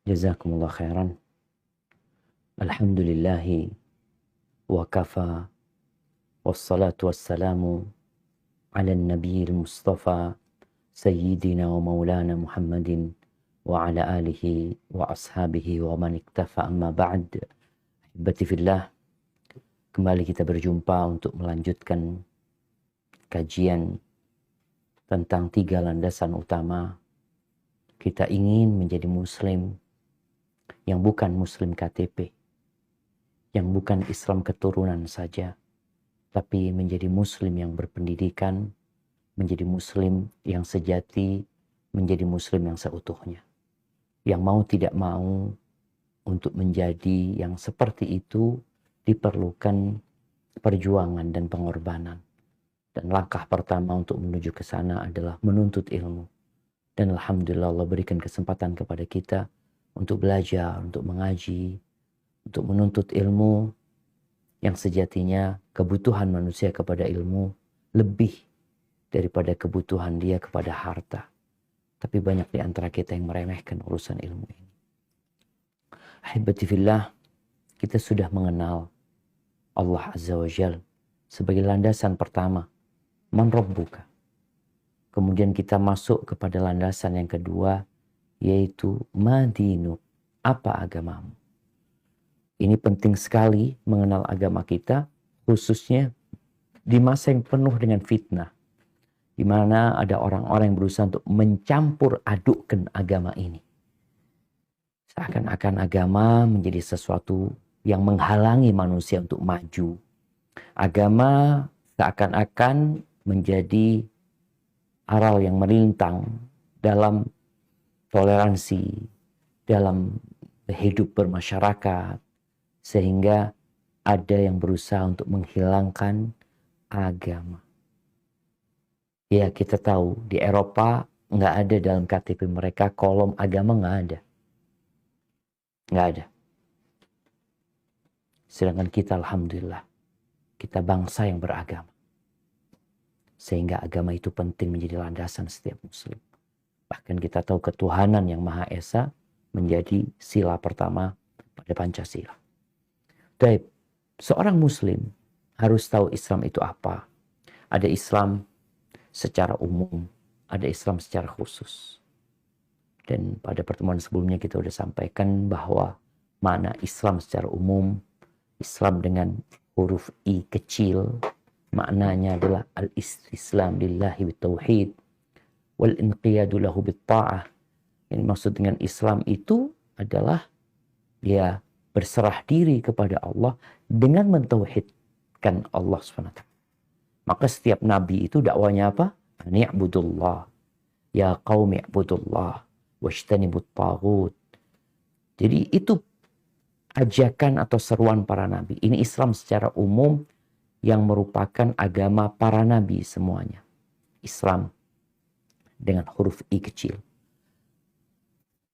Jazakumullah khairan. Alhamdulillahi wa kafa. Wassalatu wassalamu ala nabiyil mustafa sayyidina wa maulana Muhammadin wa ala alihi wa ashabihi wa man iktafa, amma ba'd. Ahibati fillah, kembali kita berjumpa untuk melanjutkan kajian tentang 3 landasan utama kita ingin menjadi muslim yang bukan muslim KTP, yang bukan Islam keturunan saja, tapi menjadi muslim yang berpendidikan, menjadi muslim yang sejati, menjadi muslim yang seutuhnya. Yang mau tidak mau, untuk menjadi yang seperti itu diperlukan perjuangan dan pengorbanan. Dan langkah pertama untuk menuju ke sana adalah menuntut ilmu. Dan alhamdulillah Allah berikan kesempatan kepada kita untuk belajar, untuk mengaji, untuk menuntut ilmu yang sejatinya kebutuhan manusia kepada ilmu lebih daripada kebutuhan dia kepada harta. Tapi banyak di antara kita yang meremehkan urusan ilmu ini. Ahibati fillah, kita sudah mengenal Allah Azza wa Jal sebagai landasan pertama. Man Rabbuka. Kemudian kita masuk kepada landasan yang kedua, yaitu madinu, apa agamamu. Ini penting sekali mengenal agama kita, khususnya di masa yang penuh dengan fitnah, di mana ada orang-orang yang berusaha untuk mencampur adukkan agama ini. Seakan-akan agama menjadi sesuatu yang menghalangi manusia untuk maju. Agama seakan-akan menjadi aral yang melintang dalam toleransi, dalam hidup bermasyarakat, sehingga ada yang berusaha untuk menghilangkan agama. Ya, kita tahu di Eropa nggak ada dalam KTP mereka kolom agama, nggak ada. Nggak ada. Sedangkan kita alhamdulillah, kita bangsa yang beragama. Sehingga agama itu penting menjadi landasan setiap muslim. Bahkan kita tahu ketuhanan yang Maha Esa menjadi sila pertama pada Pancasila. Baik, seorang muslim harus tahu Islam itu apa. Ada Islam secara umum, ada Islam secara khusus. Dan pada pertemuan sebelumnya kita sudah sampaikan bahwa makna Islam secara umum, Islam dengan huruf I kecil, maknanya adalah al-istislam lillahi bitauhid wal inqiyadu lahu bitta'ah. Yang maksud dengan Islam itu adalah dia berserah diri kepada Allah dengan mentauhidkan Allah SWT. Maka setiap nabi itu dakwanya apa? Ni'budullah. Ya qaumi i'budullah wajtanibut taghut. Jadi itu ajakan atau seruan para nabi. Ini Islam secara umum yang merupakan agama para nabi semuanya. Islam dengan huruf I kecil.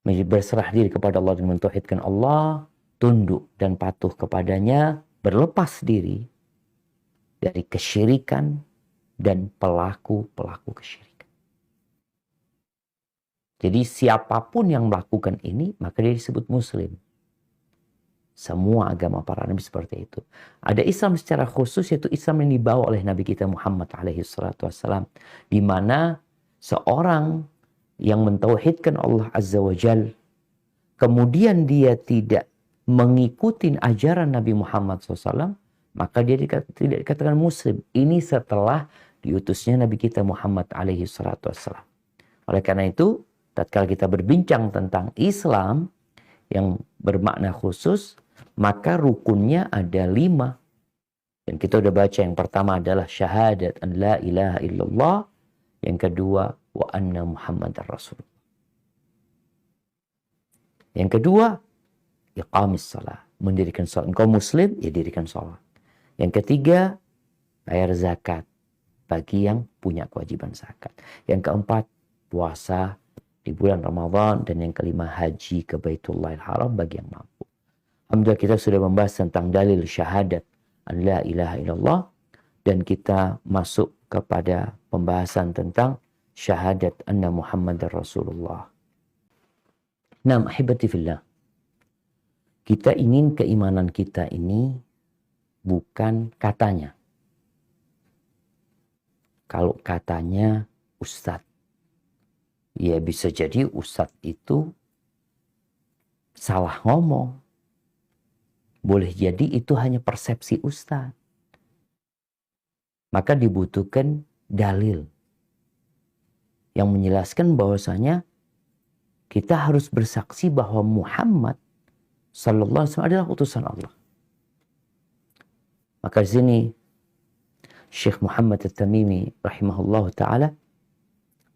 Berserah diri kepada Allah dengan mentauhidkan Allah, tunduk dan patuh kepadanya, berlepas diri dari kesyirikan dan pelaku-pelaku kesyirikan. Jadi siapapun yang melakukan ini, maka dia disebut muslim. Semua agama para nabi seperti itu. Ada Islam secara khusus, yaitu Islam yang dibawa oleh Nabi kita Muhammad SAW. Di mana seorang yang mentauhidkan Allah Azza wa Jal, kemudian dia tidak mengikuti ajaran Nabi Muhammad SAW, maka dia tidak dikatakan muslim. Ini setelah diutusnya Nabi kita Muhammad SAW. Oleh karena itu, tatkala kita berbincang tentang Islam yang bermakna khusus, maka rukunnya ada 5. Dan kita udah baca, yang pertama adalah syahadat an la ilaha illallah. Yang kedua, wa anna Muhammadar Rasulullah. Yang kedua, iqamis salat, mendirikan salat. Engkau muslim, ya dirikan salat. Yang ketiga, bayar zakat bagi yang punya kewajiban zakat. Yang keempat, puasa di bulan Ramadan. Dan yang kelima, haji ke Baitullahil Haram bagi yang mampu. Alhamdulillah, kita sudah membahas tentang dalil syahadat an la ilaha illallah, dan kita masuk kepada pembahasan tentang syahadat anna Muhammadar Rasulullah. Nah, ahibati fillah, kita ingin keimanan kita ini bukan katanya. Kalau katanya ustadz, ya bisa jadi ustadz itu salah ngomong. Boleh jadi itu hanya persepsi ustadz. Maka dibutuhkan dalil yang menjelaskan bahwasanya kita harus bersaksi bahwa Muhammad sallallahu alaihi wasallam adalah utusan Allah. Maka di sini Syekh Muhammad At-Tamimi rahimahullah ta'ala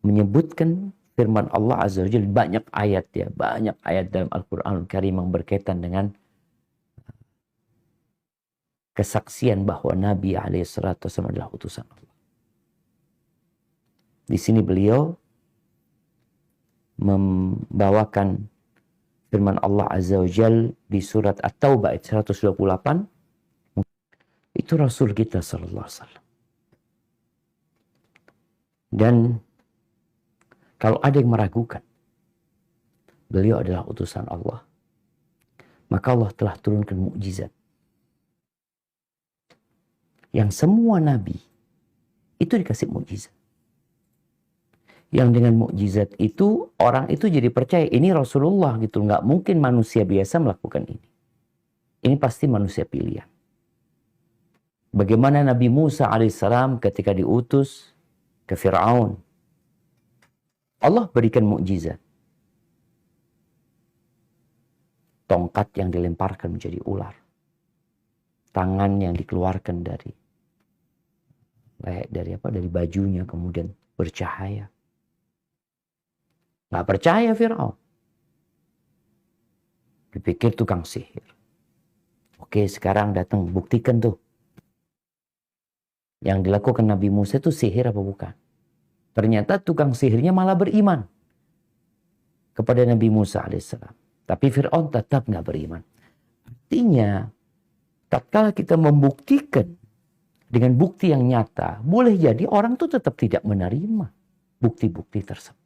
menyebutkan firman Allah Azza wa Jalla, banyak ayat dalam Al-Quran Al-Karim yang berkaitan dengan kesaksian bahwa Nabi alaihissalatu wassalam adalah utusan Allah. Di sini beliau membawakan firman Allah Azza wa Jalla di surat At-Taubah ayat 128. Itu Rasul kita sallallahu alaihi wasallam. Dan kalau ada yang meragukan beliau adalah utusan Allah, maka Allah telah turunkan mukjizat yang semua nabi itu dikasih mukjizat. Yang dengan mukjizat itu orang itu jadi percaya ini Rasulullah gitu. Nggak mungkin manusia biasa melakukan ini. Ini pasti manusia pilihan. Bagaimana Nabi Musa alaihissalam ketika diutus ke Fir'aun, Allah berikan mukjizat. Tongkat yang dilemparkan menjadi ular. Tangan yang dikeluarkan dari bajunya kemudian bercahaya. Nggak percaya Fir'aun. Dipikir tukang sihir. Oke, sekarang datang buktikan tuh. Yang dilakukan Nabi Musa itu sihir apa bukan? Ternyata tukang sihirnya malah beriman kepada Nabi Musa alaihissalam. Tapi Fir'aun tetap nggak beriman. Artinya, tatkala kita membuktikan dengan bukti yang nyata, boleh jadi orang tuh tetap tidak menerima bukti-bukti tersebut.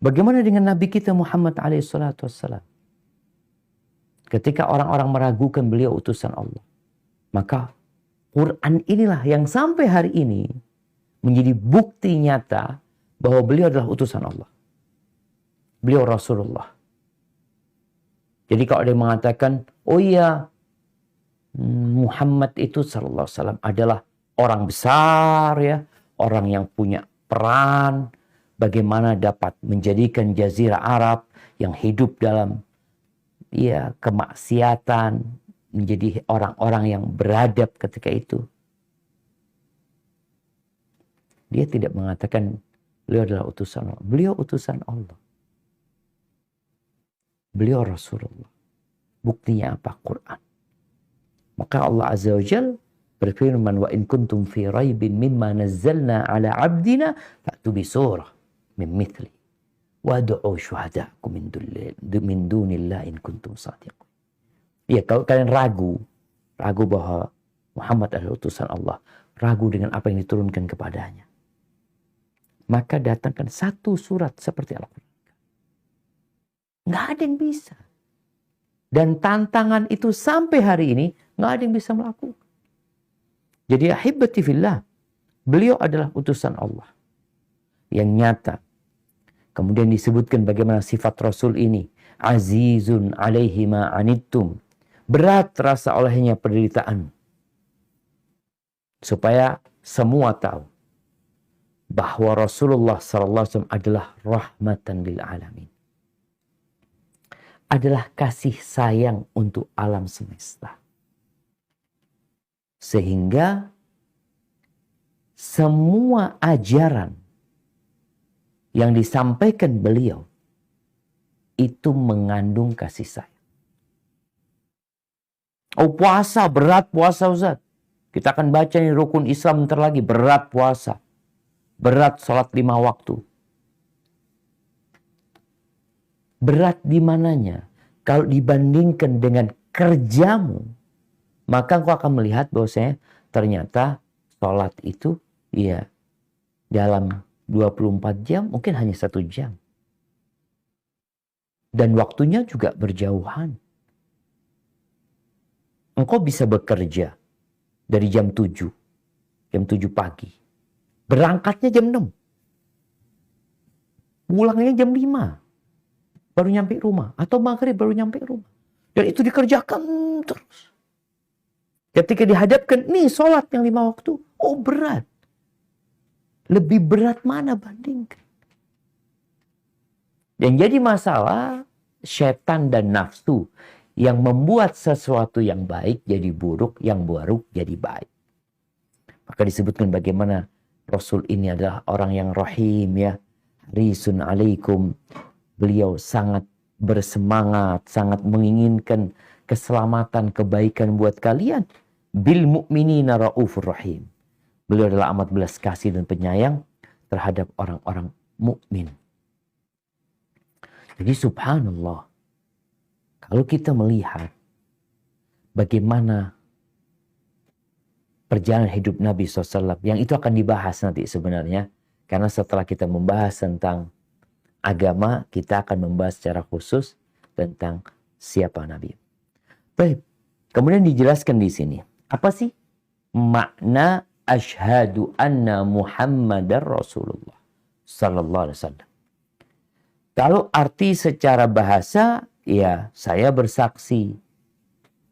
Bagaimana dengan Nabi kita Muhammad alaihissalam? Ketika orang-orang meragukan beliau utusan Allah, maka Quran inilah yang sampai hari ini menjadi bukti nyata bahwa beliau adalah utusan Allah. Beliau Rasulullah. Jadi kalau ada yang mengatakan, oh iya, Muhammad itu sallallahu alaihi wasallam adalah orang besar ya, orang yang punya peran bagaimana dapat menjadikan jazirah Arab yang hidup dalam kemaksiatan menjadi orang-orang yang beradab ketika itu. Dia tidak mengatakan beliau adalah utusan Allah. Beliau utusan Allah. Beliau Rasulullah. Buktinya apa? Quran. Maka Allah Azza wa Jalla berfirman, wa in kuntum fi raibin mimma nazzalna ala abdina fa'tu bi surah min mithli wad'u syuhada'akum min dunillahi in kuntum shadiqin. Ya, kalau kalian ragu bahwa Muhammad adalah utusan Allah, ragu dengan apa yang diturunkan kepadanya, maka datangkan satu surat seperti Al-Quran. Nggak ada yang bisa. Dan tantangan itu sampai hari ini, nggak ada yang bisa melakukan. Jadi ahibati fillah, beliau adalah utusan Allah yang nyata. Kemudian disebutkan bagaimana sifat Rasul ini. Azizun alaihi ma anittum. Berat terasa olehnya penderitaan. Supaya semua tahu bahwa Rasulullah SAW adalah rahmatan lil alamin. Adalah kasih sayang untuk alam semesta. Sehingga semua ajaran yang disampaikan beliau itu mengandung kasih sayang. Oh, puasa, berat puasa Ustaz. Kita akan baca nih rukun Islam bentar lagi. Berat puasa. Berat sholat 5 waktu. Berat di mananya? Kalau dibandingkan dengan kerjamu, maka engkau akan melihat bahwasanya ternyata sholat itu ya dalam 24 jam mungkin hanya 1 jam. Dan waktunya juga berjauhan. Engkau bisa bekerja dari jam 7 pagi. Berangkatnya jam 6. Pulangnya jam 5. Baru nyampe rumah. Atau maghrib baru nyampe rumah. Dan itu dikerjakan terus. Ketika dihadapkan, nih sholat yang 5 waktu. Oh berat. Lebih berat mana bandingkan? Yang jadi masalah, setan dan nafsu yang membuat sesuatu yang baik jadi buruk, yang buruk jadi baik. Maka disebutkan bagaimana Rasul ini adalah orang yang rahim ya. Risun alaikum. Beliau sangat bersemangat, sangat menginginkan keselamatan, kebaikan buat kalian. Bil mu'minina raufur rahim. Beliau adalah amat belas kasih dan penyayang terhadap orang-orang mukmin. Jadi subhanallah, kalau kita melihat bagaimana perjalanan hidup Nabi SAW, yang itu akan dibahas nanti sebenarnya, karena setelah kita membahas tentang agama, kita akan membahas secara khusus tentang siapa Nabi. Baik, kemudian dijelaskan di sini, apa sih makna asyhadu anna Muhammadar Rasulullah sallallahu alaihi wasallam? Kalau arti secara bahasa, ya saya bersaksi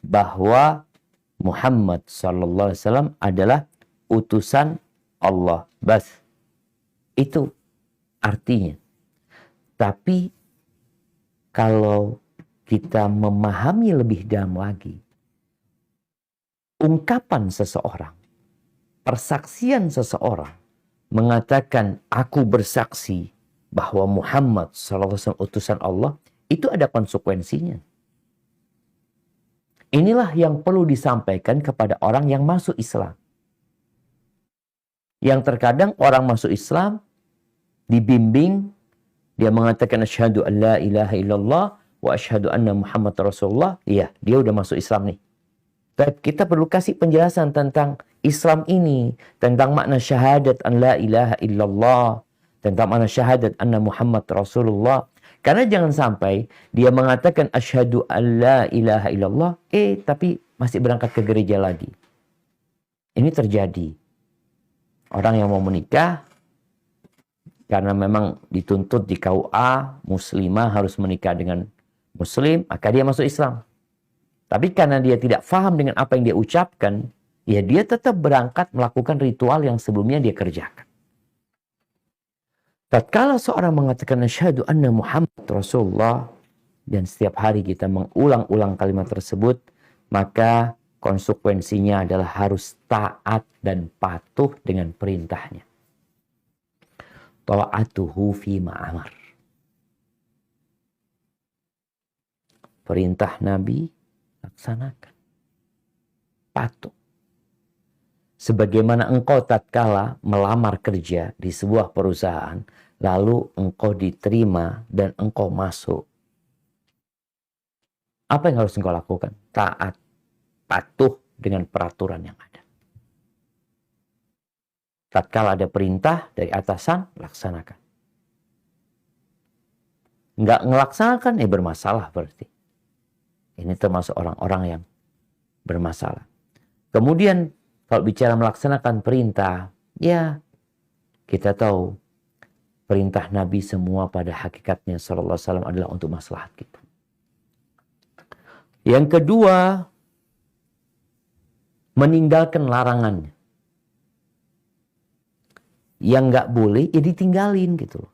bahwa Muhammad sallallahu alaihi wasallam adalah utusan Allah. Bas. Itu artinya. Tapi kalau kita memahami lebih dalam lagi, ungkapan seseorang, persaksian seseorang mengatakan aku bersaksi bahwa Muhammad SAW utusan Allah, itu ada konsekuensinya. Inilah yang perlu disampaikan kepada orang yang masuk Islam. Yang terkadang orang masuk Islam dibimbing, dia mengatakan asyhadu an la ilaha illallah wa asyhadu anna Muhammad Rasulullah. Iya, dia udah masuk Islam nih. Tapi kita perlu kasih penjelasan tentang Islam ini, tentang makna syahadat an la ilaha illallah, tentang makna syahadat anna Muhammad Rasulullah. Karena jangan sampai dia mengatakan asyhadu an la ilaha illallah, tapi masih berangkat ke gereja lagi. Ini terjadi. Orang yang mau menikah, karena memang dituntut di KUA, muslimah harus menikah dengan muslim, maka dia masuk Islam. Tapi karena dia tidak paham dengan apa yang dia ucapkan, ya dia tetap berangkat melakukan ritual yang sebelumnya dia kerjakan. Tatkala seorang mengatakan asyhadu anna Muhammad Rasulullah, dan setiap hari kita mengulang-ulang kalimat tersebut, maka konsekuensinya adalah harus taat dan patuh dengan perintahnya. Ta'atuhu fi ma'amar. Perintah Nabi laksanakan. Patuh. Sebagaimana engkau tatkala melamar kerja di sebuah perusahaan, lalu engkau diterima dan engkau masuk. Apa yang harus engkau lakukan? Taat, patuh dengan peraturan yang ada. Tatkala ada perintah dari atasan, laksanakan. Nggak ngelaksanakan, bermasalah berarti. Ini termasuk orang-orang yang bermasalah. Kemudian, kalau bicara melaksanakan perintah, ya kita tahu perintah Nabi semua pada hakikatnya sallallahu alaihi wasallam adalah untuk maslahat kita. Yang kedua, meninggalkan larangannya. Yang nggak boleh, ya ditinggalin gitu loh.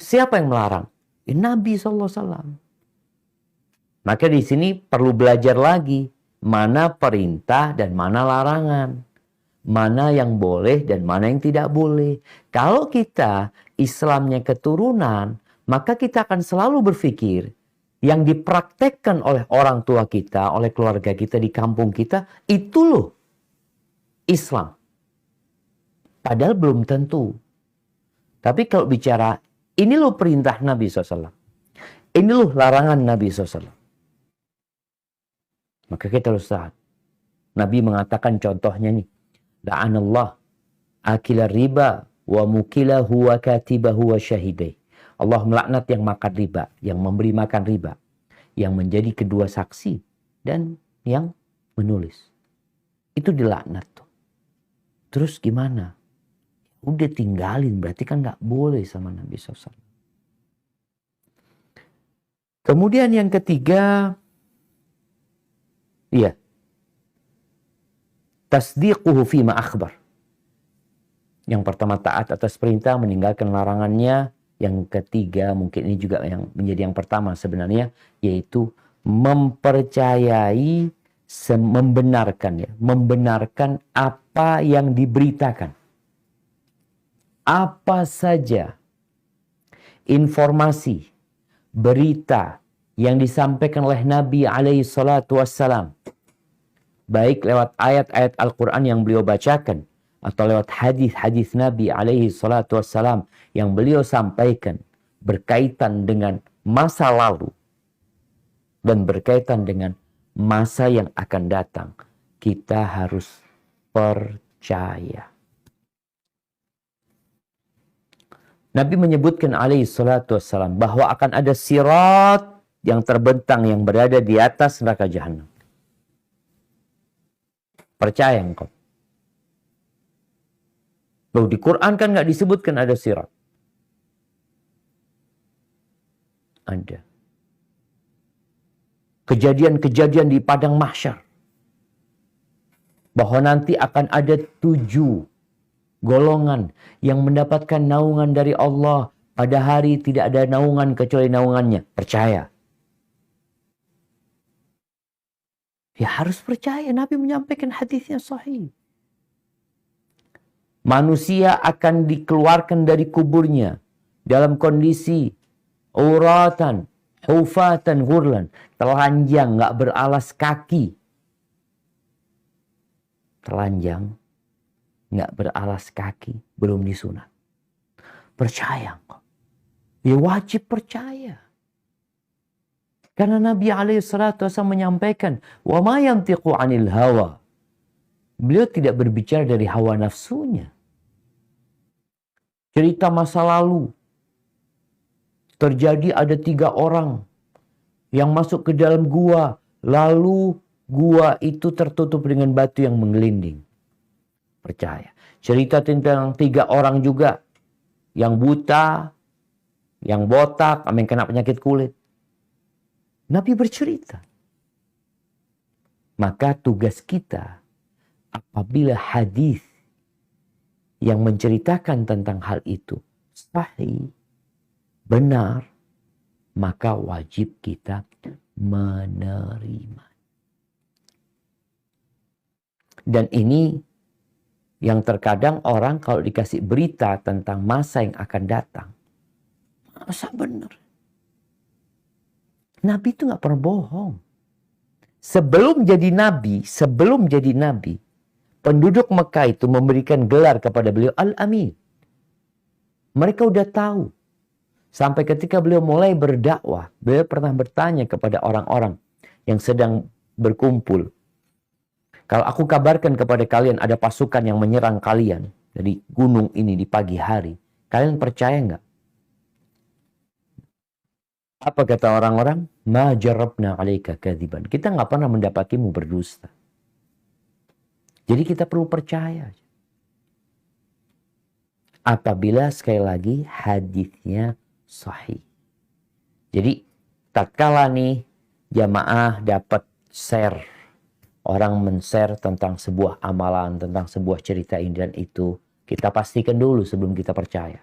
Siapa yang melarang? Nabi SAW. Maka di sini perlu belajar lagi. Mana perintah dan mana larangan. Mana yang boleh dan mana yang tidak boleh. Kalau kita Islamnya keturunan, maka kita akan selalu berpikir yang dipraktekkan oleh orang tua kita, oleh keluarga kita di kampung kita, itu loh Islam. Padahal belum tentu. Tapi kalau bicara, ini loh perintah Nabi SAW. Ini loh larangan Nabi SAW. Maka kita harus taat. Nabi mengatakan contohnya nih. La'anallah akila riba wa mukilahu wa katibahu wa syahidai. Allah melaknat yang makan riba, yang memberi makan riba, yang menjadi kedua saksi, dan yang menulis. Itu dilaknat tuh. Terus gimana? Udah tinggalin, berarti kan nggak boleh sama Nabi SAW. Kemudian yang ketiga, iya, tasdiquhu fima akhbar. Yang pertama taat atas perintah, meninggalkan larangannya. Yang ketiga, mungkin ini juga yang menjadi yang pertama sebenarnya, yaitu mempercayai, membenarkan apa yang diberitakan. Apa saja informasi, berita yang disampaikan oleh Nabi alaihi salatu wassalam, baik lewat ayat-ayat Al-Quran yang beliau bacakan, atau lewat hadis-hadis Nabi alaihi salatu wassalam yang beliau sampaikan berkaitan dengan masa lalu dan berkaitan dengan masa yang akan datang, kita harus percaya. Nabi menyebutkan alaihi salatu wassalam bahwa akan ada sirat yang terbentang yang berada di atas neraka jahanam. Percaya engkau? Loh, di Quran kan nggak disebutkan ada sirat. Ada. Kejadian-kejadian di padang mahsyar. Bahwa nanti akan ada 7 golongan yang mendapatkan naungan dari Allah. Pada hari tidak ada naungan kecuali naungannya. Percaya. Ya harus percaya. Nabi menyampaikan hadisnya sahih. Manusia akan dikeluarkan dari kuburnya dalam kondisi uratan, hufatan, ghurlan, telanjang, nggak beralas kaki. Telanjang, nggak beralas kaki, belum disunat. Percaya kok. Ya wajib percaya. Karena Nabi alaihissalatu wassalam menyampaikan, wa ma yantiqu 'anil hawa. Beliau tidak berbicara dari hawa nafsunya. Cerita masa lalu. Terjadi ada 3 orang yang masuk ke dalam gua. Lalu gua itu tertutup dengan batu yang menggelinding. Percaya. Cerita tentang 3 orang juga. Yang buta, yang botak, yang kena penyakit kulit. Nabi bercerita. Maka tugas kita apabila hadis yang menceritakan tentang hal itu sahih, benar, maka wajib kita menerima. Dan ini yang terkadang orang kalau dikasih berita tentang masa yang akan datang, masa benar? Nabi itu gak pernah bohong. Sebelum jadi nabi, penduduk Mekah itu memberikan gelar kepada beliau Al-Amin. Mereka udah tahu. Sampai ketika beliau mulai berdakwah, beliau pernah bertanya kepada orang-orang yang sedang berkumpul. Kalau aku kabarkan kepada kalian ada pasukan yang menyerang kalian dari gunung ini di pagi hari, kalian percaya nggak? Apa kata orang-orang? Ma jarabna 'alaika kadziban. Kita nggak pernah mendapatimu berdusta. Jadi kita perlu percaya. Apabila sekali lagi hadisnya sahih. Jadi tatkala nih jamaah dapat share, orang men-share tentang sebuah amalan, tentang sebuah cerita ini dan itu, kita pastikan dulu sebelum kita percaya.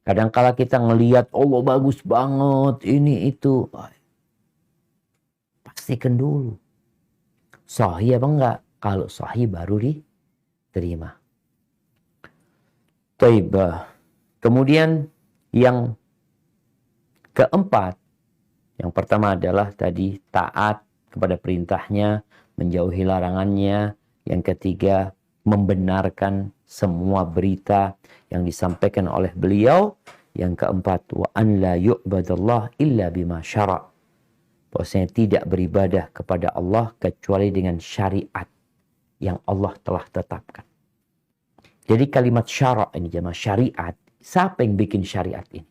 Kadang-kala kita ngelihat, Allah bagus banget, ini itu. Pastikan dulu. Sahih apa enggak? Kalau sahih baru diterima. Taibah. Kemudian yang keempat, yang pertama adalah tadi taat kepada perintahnya, menjauhi larangannya. Yang ketiga, membenarkan semua berita yang disampaikan oleh beliau. Yang keempat, wa an la yu'badallah illa bima syara'. Bahwasanya tidak beribadah kepada Allah kecuali dengan syariat yang Allah telah tetapkan. Jadi kalimat syara' ini jemaah, syariat, siapa yang bikin syariat ini?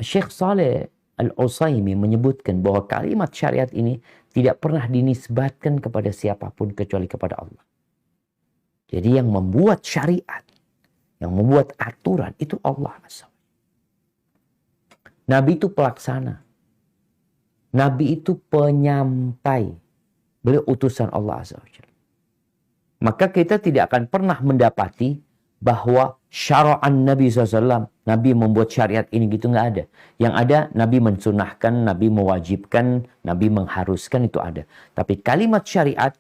Syekh Saleh Al-Utsaimin menyebutkan bahwa kalimat syariat ini tidak pernah dinisbatkan kepada siapapun kecuali kepada Allah. Jadi yang membuat syariat, yang membuat aturan itu Allah Azza. Nabi itu pelaksana. Nabi itu penyampai. Beliau utusan Allah Azza wa Jalla. Maka kita tidak akan pernah mendapati bahwa syara'an Nabi SAW, Nabi membuat syariat ini gitu, nggak ada. Yang ada Nabi mensunahkan, Nabi mewajibkan, Nabi mengharuskan, itu ada. Tapi kalimat syariat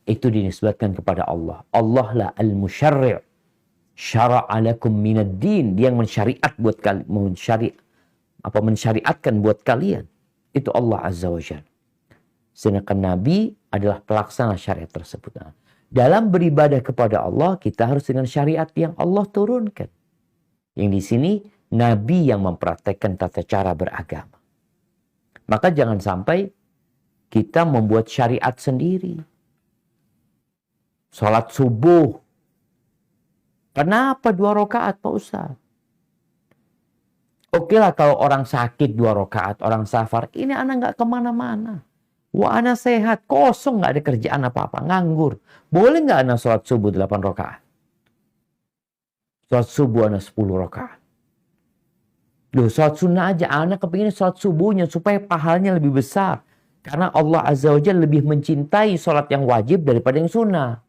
itu dinisbatkan kepada Allah. Allah lah al-musyarri'. Syara'a lakum minad din. Dia yang mensyariat buat kalian, mensyariatkan buat kalian. Itu Allah Azza wa Jalla. Sedangkan Nabi adalah pelaksana syariat tersebut. Nah, dalam beribadah kepada Allah, kita harus dengan syariat yang Allah turunkan. Yang di sini, Nabi yang mempraktekkan tata cara beragama. Maka jangan sampai kita membuat syariat sendiri. Salat subuh. Kenapa 2 rakaat, Pak Ustaz? Oke lah kalau orang sakit 2 rakaat, orang safar. Ini anak nggak kemana-mana. Wah, anak sehat, kosong, nggak ada kerjaan apa-apa, nganggur. Boleh nggak anak sholat subuh 8 rakaat? Sholat subuh anak 10 rakaat. Loh, sholat sunnah aja, anak kepingin sholat subuhnya supaya pahalanya lebih besar. Karena Allah Azza wa Jalla lebih mencintai sholat yang wajib daripada yang sunnah.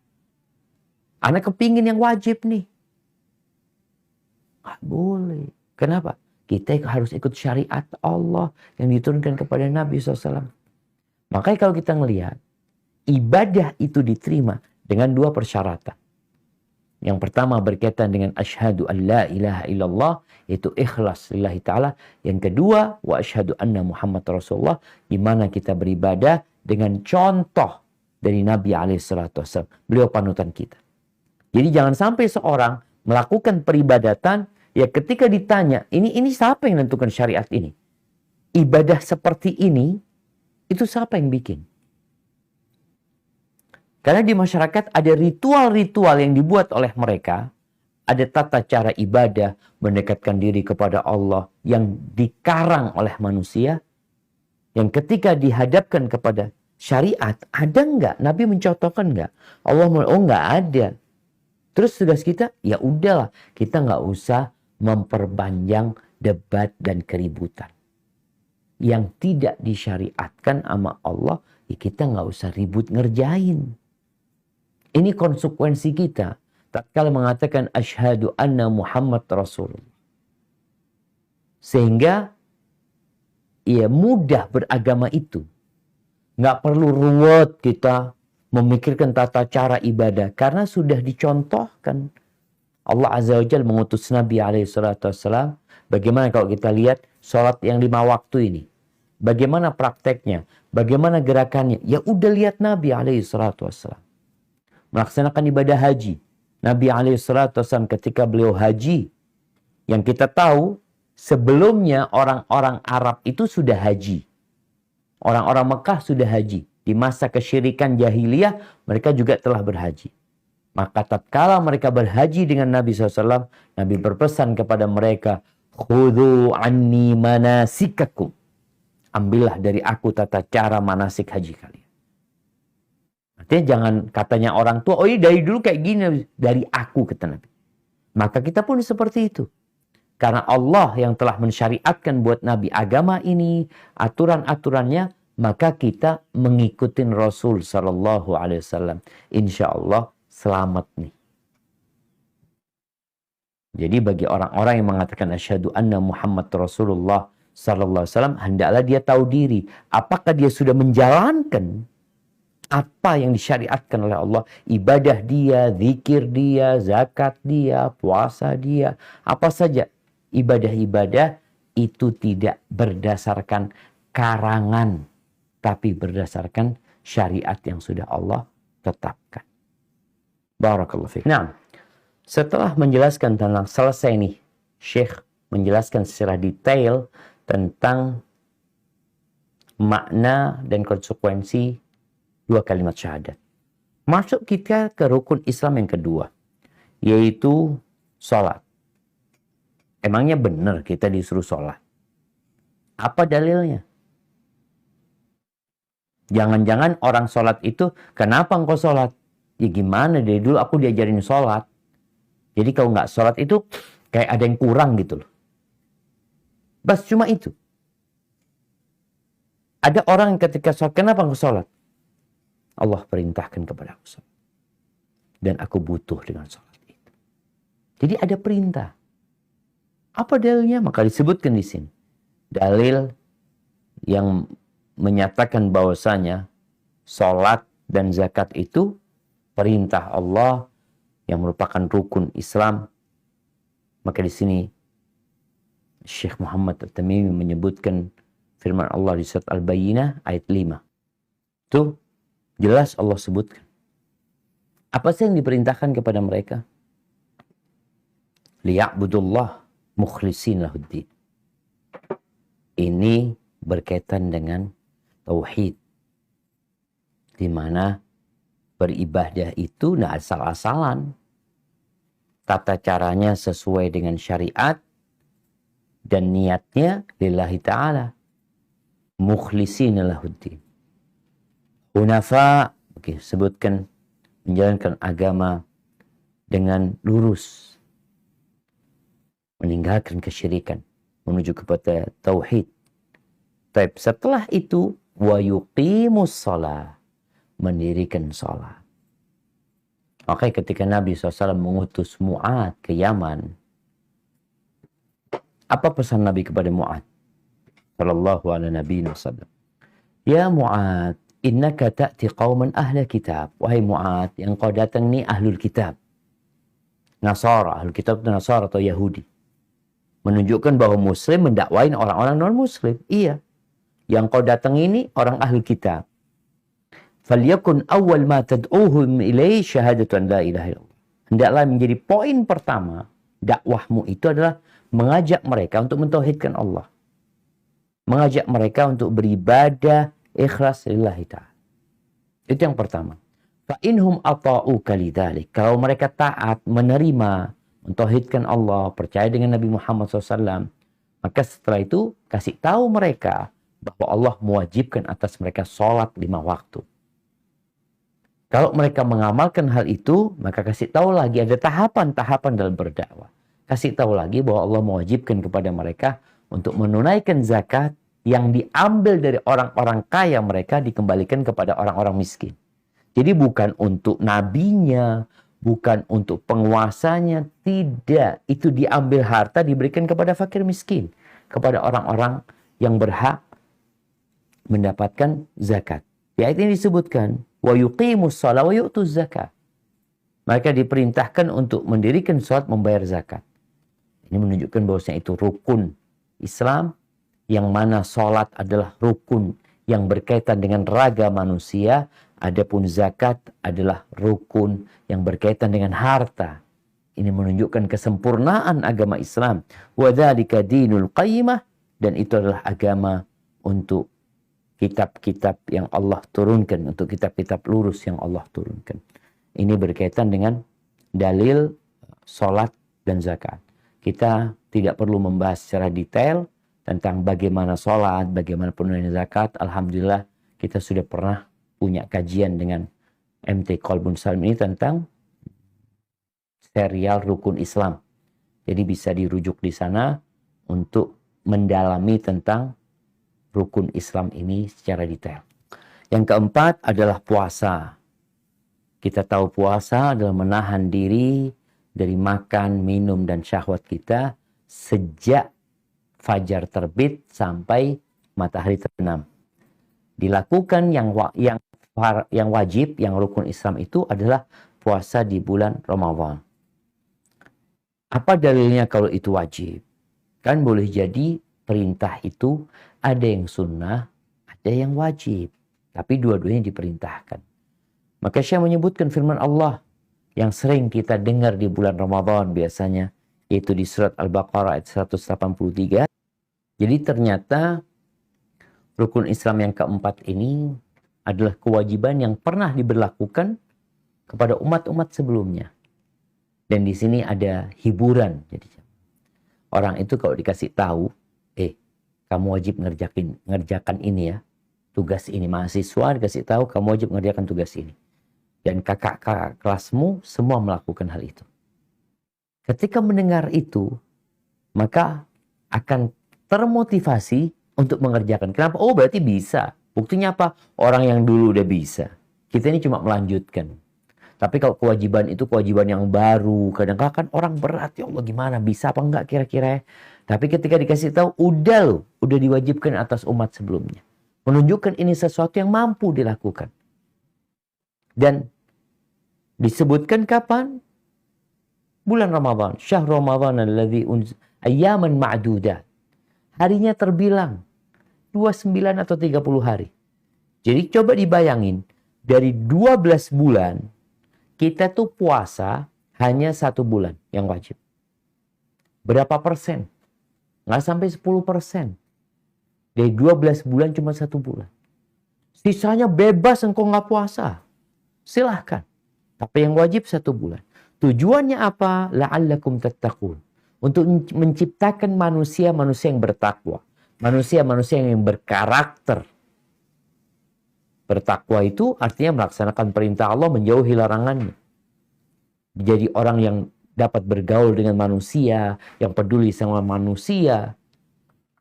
Anak kepingin yang wajib nih. Nggak boleh. Kenapa? Kita harus ikut syariat Allah yang diturunkan kepada Nabi SAW. Makanya kalau kita ngelihat, ibadah itu diterima dengan 2 persyaratan. Yang pertama berkaitan dengan asyhadu an la ilaha illallah, yaitu ikhlas lillahi ta'ala. Yang kedua, wa asyhadu anna Muhammad Rasulullah, di mana kita beribadah dengan contoh dari Nabi SAW. Beliau panutan kita. Jadi jangan sampai seorang melakukan peribadatan, ya ketika ditanya, ini siapa yang menentukan syariat ini? Ibadah seperti ini, itu siapa yang bikin? Karena di masyarakat ada ritual-ritual yang dibuat oleh mereka. Ada tata cara ibadah, mendekatkan diri kepada Allah yang dikarang oleh manusia. Yang ketika dihadapkan kepada syariat, ada nggak? Nabi mencontohkan nggak? Allah nggak ada. Terus tugas kita, ya udahlah, kita nggak usah memperpanjang debat dan keributan. Yang tidak disyariatkan sama Allah, ya kita nggak usah ribut ngerjain. Ini konsekuensi kita tatkala mengatakan asyhadu anna Muhammad Rasulullah. Sehingga ya mudah beragama itu. Nggak perlu ruwet kita memikirkan tata cara ibadah karena sudah dicontohkan. Allah Azza wa Jalla mengutus Nabi SAW. Bagaimana kalau kita lihat sholat yang 5 waktu ini? Bagaimana prakteknya? Bagaimana gerakannya? Ya udah lihat Nabi SAW. Melaksanakan ibadah haji. Nabi SAW ketika beliau haji. Yang kita tahu sebelumnya orang-orang Arab itu sudah haji. Orang-orang Mekah sudah haji. Di masa kesyirikan jahiliyah mereka juga telah berhaji. Maka tatkala mereka berhaji dengan Nabi SAW, Nabi berpesan kepada mereka, khudhu anni manasikakum. Ambillah dari aku tata cara manasik haji kalian. Artinya jangan katanya orang tua, oh iya dari dulu kayak gini, dari aku kata Nabi. Maka kita pun seperti itu. Karena Allah yang telah mensyariatkan buat Nabi agama ini, aturan-aturannya, maka kita mengikuti Rasul SAW. Insya Allah selamat nih. Jadi bagi orang-orang yang mengatakan asyhadu anna Muhammad Rasulullah SAW, hendaklah dia tahu diri. Apakah dia sudah menjalankan apa yang disyariatkan oleh Allah? Ibadah dia, zikir dia, zakat dia, puasa dia, apa saja. Ibadah-ibadah itu tidak berdasarkan karangan, tapi berdasarkan syariat yang sudah Allah tetapkan. Barakallahu fiik. Nah, setelah menjelaskan tentang selesai nih, Syekh menjelaskan secara detail tentang makna dan konsekuensi 2 kalimat syahadat. Masuk kita ke rukun Islam yang kedua, yaitu sholat. Emangnya benar kita disuruh sholat? Apa dalilnya? Jangan-jangan orang sholat itu, kenapa engkau sholat? Ya gimana, dari dulu aku diajarin sholat. Jadi kalau nggak sholat itu kayak ada yang kurang gitu loh. Bas cuma itu. Ada orang yang ketika sholat, kenapa engkau sholat? Allah perintahkan kepada aku sholat. Dan aku butuh dengan sholat itu. Jadi ada perintah. Apa dalilnya? Maka disebutkan di sini. Dalil yang menyatakan bahwasanya sholat dan zakat itu perintah Allah yang merupakan rukun Islam. Maka di sini Syekh Muhammad At-Tamimi menyebutkan firman Allah di surat Al-Bayyinah ayat 5. Itu jelas Allah sebutkan. Apa sih yang diperintahkan kepada mereka? Liya'budullah mukhlisin lahuddin. Ini berkaitan dengan tauhid, di mana beribadah itu tidak asal-asalan. Tata caranya sesuai dengan syariat dan niatnya lillahi ta'ala. Mukhlisin lahuddin. Hunafa, oke, sebutkan menjalankan agama dengan lurus. Meninggalkan kesyirikan. Menuju kepada tauhid. Tapi setelah itu, wa yuqimus shalah. Mendirikan salat. Oke, ketika Nabi SAW mengutus Mu'ad ke Yaman, apa pesan Nabi kepada Mu'ad? Sallallahu alaihi Nabi wasallam. Ya Mu'ad, innaka ta'ti qawman ahla kitab. Wahai Mu'ad, yang kau datang ni ahlul kitab. Nasara, ahlul kitab itu Nasara atau Yahudi. Menunjukkan bahwa Muslim mendakwain orang-orang non-Muslim. Iya. Yang kau datang ini orang ahlul kitab. Falyakun awal ma tad'uhum ilaihi syahadatu an la ilaha illallah. Hendaklah menjadi poin pertama dakwahmu itu adalah mengajak mereka untuk mentauhidkan Allah. Mengajak mereka untuk beribadah ikhlas lillahi ta'ala. Itu yang pertama. Fa inhum ata'uka lidzalik. Kalau mereka taat, menerima, mentauhidkan Allah, percaya dengan Nabi Muhammad SAW, maka setelah itu kasih tahu mereka bahwa Allah mewajibkan atas mereka sholat 5 waktu. Kalau mereka mengamalkan hal itu, maka kasih tahu lagi ada tahapan-tahapan dalam berdakwah. Kasih tahu lagi bahwa Allah mewajibkan kepada mereka untuk menunaikan zakat yang diambil dari orang-orang kaya mereka dikembalikan kepada orang-orang miskin. Jadi bukan untuk nabinya, bukan untuk penguasanya, tidak. Itu diambil harta diberikan kepada fakir miskin, kepada orang-orang yang berhak mendapatkan zakat. Ya, itu disebutkan wa yuqimus shalah wa yu'tuz zakat. Mereka diperintahkan untuk mendirikan salat, membayar zakat. Ini menunjukkan bahwasanya itu rukun Islam, yang mana salat adalah rukun yang berkaitan dengan raga manusia, adapun zakat adalah rukun yang berkaitan dengan harta. Ini menunjukkan kesempurnaan agama Islam. Wa dzalika dinul qayyimah, dan itu adalah agama untuk kitab-kitab yang Allah turunkan, untuk kitab-kitab lurus yang Allah turunkan. Ini berkaitan dengan dalil sholat dan zakat. Kita tidak perlu membahas secara detail tentang bagaimana sholat, bagaimana penunaian zakat. Alhamdulillah kita sudah pernah punya kajian dengan MT Qalbun Salim ini tentang serial Rukun Islam. Jadi bisa dirujuk di sana untuk mendalami tentang rukun Islam ini secara detail. Yang keempat adalah puasa. Kita tahu puasa adalah menahan diri dari makan, minum, dan syahwat kita sejak fajar terbit sampai matahari terbenam. Dilakukan yang wajib, yang rukun Islam itu adalah puasa di bulan Ramadan. Apa dalilnya kalau itu wajib? Kan boleh jadi perintah itu ada yang sunnah, ada yang wajib. Tapi dua-duanya diperintahkan. Maka Syekh menyebutkan firman Allah yang sering kita dengar di bulan Ramadan biasanya, yaitu di surat Al-Baqarah ayat 183. Jadi ternyata rukun Islam yang keempat ini adalah kewajiban yang pernah diberlakukan kepada umat-umat sebelumnya. Dan di sini ada hiburan. Jadi orang itu kalau dikasih tahu, kamu wajib ngerjakan ini ya. Tugas ini, mahasiswa dikasih tahu kamu wajib ngerjakan tugas ini. Dan kakak-kakak kelasmu semua melakukan hal itu. Ketika mendengar itu, maka akan termotivasi untuk mengerjakan. Kenapa? Oh, berarti bisa. Buktinya apa? Orang yang dulu udah bisa. Kita ini cuma melanjutkan. Tapi kalau kewajiban itu kewajiban yang baru, kadang-kadang kan orang berat, ya Allah gimana, bisa apa enggak kira-kira ya? Tapi ketika dikasih tahu, udah diwajibkan atas umat sebelumnya. Menunjukkan ini sesuatu yang mampu dilakukan. Dan disebutkan kapan? Bulan Ramadan. Syahr Ramadan alladzi ayyaman ma'dudah. Harinya terbilang 29 atau 30 hari. Jadi coba dibayangin, dari 12 bulan, kita tuh puasa hanya 1 bulan yang wajib. Berapa persen? Nggak sampai 10%. Dari 12 bulan cuma 1 bulan. Sisanya bebas engkau nggak puasa. Silahkan. Tapi yang wajib 1 bulan. Tujuannya apa? La'allakum tattaqun. Untuk menciptakan manusia-manusia yang bertakwa. Manusia-manusia yang berkarakter. Bertakwa itu artinya melaksanakan perintah Allah, menjauhi larangannya. Jadi orang yang dapat bergaul dengan manusia, yang peduli sama manusia.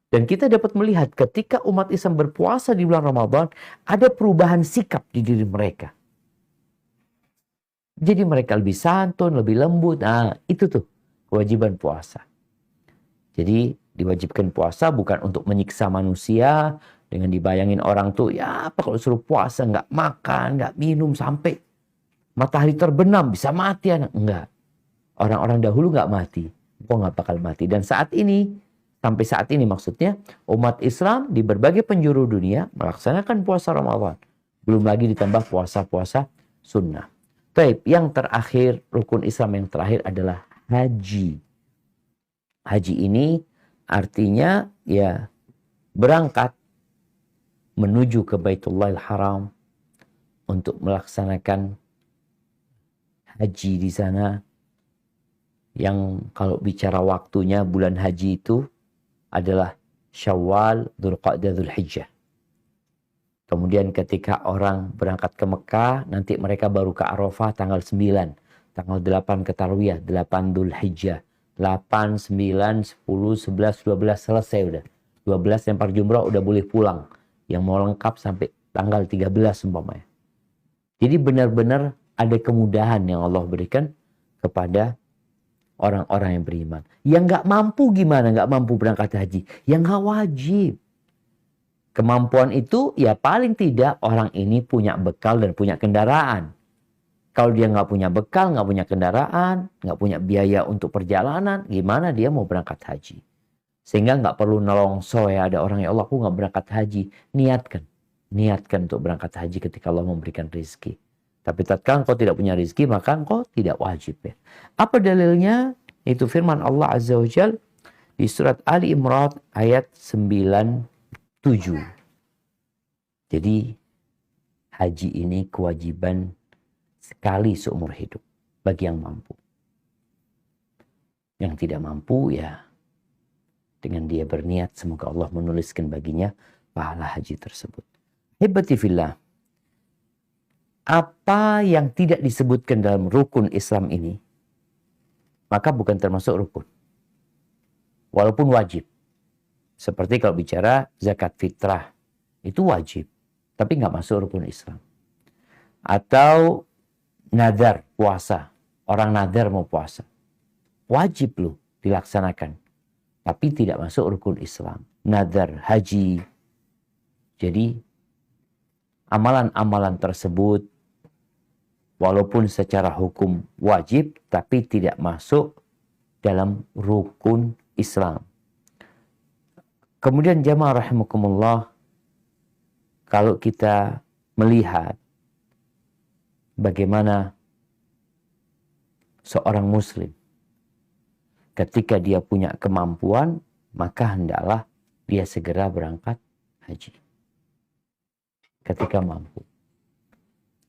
Dan kita dapat melihat ketika umat Islam berpuasa di bulan Ramadan, ada perubahan sikap di diri mereka. Jadi mereka lebih santun, lebih lembut. Nah, itu tuh kewajiban puasa. Jadi diwajibkan puasa bukan untuk menyiksa manusia, dengan dibayangin orang tuh, ya apa kalau suruh puasa, nggak makan, nggak minum, sampai matahari terbenam, bisa mati anak. Enggak. Orang-orang dahulu nggak mati. Kok nggak bakal mati. Dan saat ini, sampai saat ini maksudnya, umat Islam di berbagai penjuru dunia melaksanakan puasa Ramadan. Belum lagi ditambah puasa-puasa sunnah. Baik, yang terakhir, rukun Islam yang terakhir adalah haji. Haji ini artinya ya berangkat menuju ke Baitullahil Haram untuk melaksanakan haji di sana. Yang kalau bicara waktunya bulan haji itu adalah Syawal, Dzulqa'dah, Dzulhijjah. Kemudian ketika orang berangkat ke Mekah, nanti mereka baru ke Arafah tanggal 9. Tanggal 8 ke Tarwiyah, 8 Dzulhijjah. 8, 9, 10, 11, 12 selesai udah. 12 lempar jumrah udah boleh pulang. Yang mau lengkap sampai tanggal 13 umpamanya. Jadi benar-benar ada kemudahan yang Allah berikan kepada orang-orang yang beriman. Yang nggak mampu gimana? Nggak mampu berangkat haji. Yang nggak wajib. Kemampuan itu ya paling tidak orang ini punya bekal dan punya kendaraan. Kalau dia nggak punya bekal, nggak punya kendaraan, nggak punya biaya untuk perjalanan, gimana dia mau berangkat haji? Sehingga nggak perlu nelongso ya, ada orang, ya Allah aku nggak berangkat haji. Niatkan untuk berangkat haji ketika Allah memberikan rezeki. Tapi tatkala engkau tidak punya rezeki, maka engkau tidak wajib ya. Apa dalilnya? Itu firman Allah Azza wa Jalla di surat Ali Imran ayat 97. Jadi haji ini kewajiban sekali seumur hidup bagi yang mampu. Yang tidak mampu ya dengan dia berniat, semoga Allah menuliskan baginya pahala haji tersebut. Hibati fillah. Apa yang tidak disebutkan dalam rukun Islam ini, maka bukan termasuk rukun. Walaupun wajib. Seperti kalau bicara zakat fitrah, itu wajib. Tapi nggak masuk rukun Islam. Atau nadar puasa. Orang nadar mau puasa. Wajib loh dilaksanakan. Tapi tidak masuk rukun Islam. Nadar, haji. Jadi amalan-amalan tersebut walaupun secara hukum wajib, tapi tidak masuk dalam rukun Islam. Kemudian jamaah rahimakumullah, kalau kita melihat bagaimana seorang muslim ketika dia punya kemampuan, maka hendaklah dia segera berangkat haji. Ketika mampu.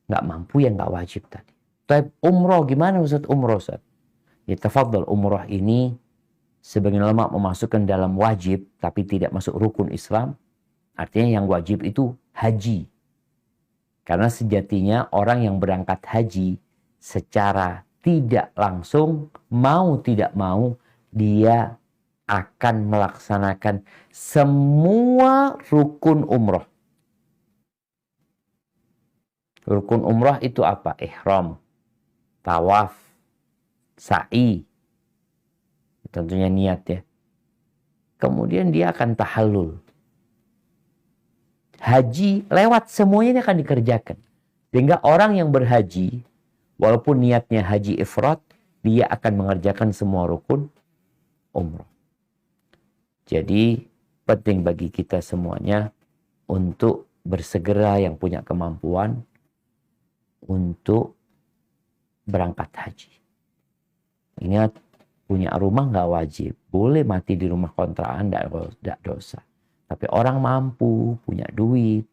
Nggak mampu ya nggak wajib tadi. Tapi umroh gimana Ustaz? Umroh Ustaz? Ya tafadhal, umroh ini sebagian ulama memasukkan dalam wajib, tapi tidak masuk rukun Islam. Artinya yang wajib itu haji. Karena sejatinya orang yang berangkat haji secara tidak langsung, mau tidak mau, dia akan melaksanakan semua rukun umroh. Rukun umroh itu apa? Ihram, tawaf, sa'i. Tentunya niat ya. Kemudian dia akan tahallul. Haji lewat semuanya ini akan dikerjakan. Sehingga orang yang berhaji, walaupun niatnya haji ifrat, dia akan mengerjakan semua rukun umroh. Jadi penting bagi kita semuanya untuk bersegera yang punya kemampuan untuk berangkat haji. Ingat, punya rumah nggak wajib. Boleh mati di rumah kontrakan, tidak dosa. Tapi orang mampu, punya duit,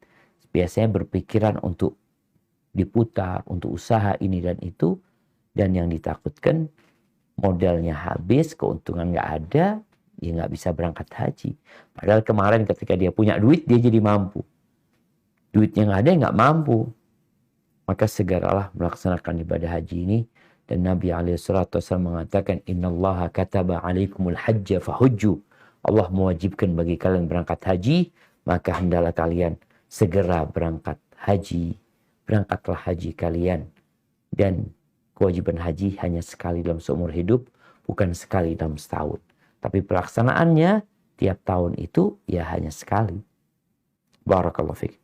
biasanya berpikiran untuk diputar, untuk usaha ini dan itu. Dan yang ditakutkan modalnya habis, keuntungan nggak ada, ya nggak bisa berangkat haji. Padahal kemarin ketika dia punya duit, dia jadi mampu. Duitnya nggak ada, nggak mampu. Maka segeralah melaksanakan ibadah haji ini. Dan Nabi SAW mengatakan, Innallaha kataba alaikumul hajja fahujju. Allah mewajibkan bagi kalian berangkat haji, maka hendaklah kalian segera berangkat haji. Berangkatlah haji kalian. Dan kewajiban haji hanya sekali dalam seumur hidup, bukan sekali dalam setahun. Tapi pelaksanaannya tiap tahun itu ya hanya sekali. Barakallahu fiik.